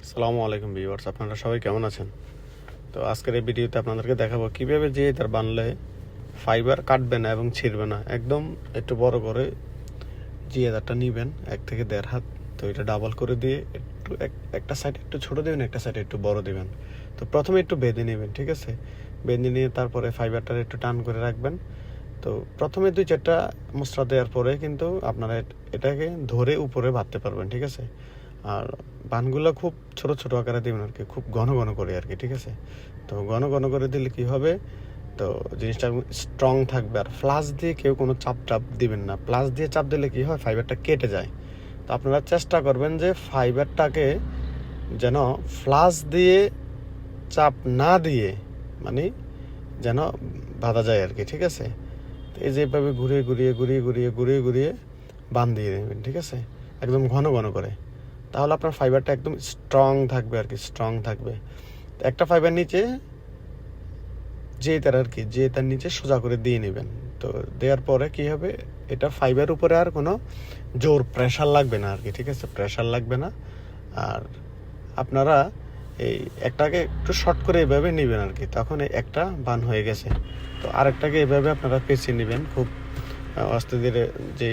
আসসালামু আলাইকুম ভিউয়ার্স, আপনারা সবাই কেমন আছেন? তো আজকের এই ভিডিওতে আপনাদেরকে দেখাবো কিভাবে যে তার বানলে ফাইবার কাটবে না এবং ছিঁড়বে না। একদম একটু বড় করে জিয়েদারটা নেবেন 1 থেকে 1.5 হাত। তো এটা ডাবল করে দিয়ে একটু একটা সাইড একটু ছোট দিবেন, একটা সাইড একটু বড় দিবেন। তো প্রথমে একটু বেঁধে নেবেন, ঠিক আছে? বেঁধে নিয়ে তারপরে ফাইবারটা একটু টান করে রাখবেন। তো প্রথমে 2-4টা মুচড়া দেওয়ার পরে কিন্তু আপনারা এটাকে ধরে উপরে বাঁধতে পারবেন, ঠিক আছে? আর বানগুলো খুব ছোট ছোট আকারে দিবেন আর কি, খুব ঘন ঘন করে আর কি, ঠিক আছে? তো ঘন ঘন করে দিলে কি হবে, তো জিনিসটা স্ট্রং থাকবে। আর ফ্লাশ দিয়ে কেউ কোনো চাপ টাপ দিবেন না। ফ্লাশ দিয়ে চাপ দিলে কি হয়, ফাইবারটা কেটে যায়। তো আপনারা চেষ্টা করবেন যে ফাইবারটাকে যেন ফ্লাশ দিয়ে চাপ না দিয়ে, মানে যেন বাঁধা যায় আর কি, ঠিক আছে? তো এই যেভাবে ঘুরিয়ে ঘুরিয়ে ঘুরিয়ে ঘুরিয়ে ঘুরিয়ে ঘুরিয়ে বাঁধ দিয়ে দেবেন, ঠিক আছে? একদম ঘন ঘন করে। তাহলে আপনার ফাইবারটা একদম স্ট্রং থাকবে আর কি, স্ট্রং থাকবে। একটা ফাইবার নিচে যে তার আর কি, যে তার নিচে সোজা করে দিয়ে নেবেন। তো দেওয়ার পরে কি হবে, এটা ফাইবার উপরে আর কোনো জোর প্রেশার লাগবে না আর কি, ঠিক আছে? প্রেশার লাগবে না। আর আপনারা এই একটাকে একটু শর্ট করে এভাবে নেবেন আর কি, তখন এই একটা বান হয়ে গেছে। তো আরেকটাকে এভাবে আপনারা পেঁচিয়ে নেবেন, খুব আস্তে ধীরে। যে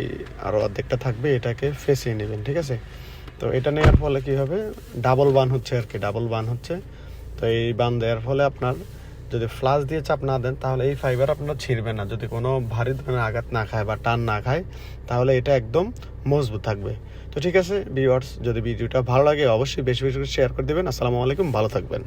আরও অর্ধেকটা থাকবে এটাকে ফেঁচিয়ে নেবেন, ঠিক আছে? তো এটা নেওয়ার ফলে কি হবে, ডাবল বান হচ্ছে আর কি, ডাবল বান হচ্ছে। তো এই বান দেওয়ার ফলে আপনার যদি ফ্লাশ দিয়ে চাপ না দেন তাহলে এই ফাইবার আপনার ছিঁড়বে না। যদি কোনো ভারী ধরনের আঘাত না খায় বা টান না খায় তাহলে এটা একদম মজবুত থাকবে। তো ঠিক আছে ভিউয়ার্স, যদি ভিডিওটা ভালো লাগে অবশ্যই বেশি বেশি করে শেয়ার করে দেবেন। আসসালামু আলাইকুম, ভালো থাকবেন।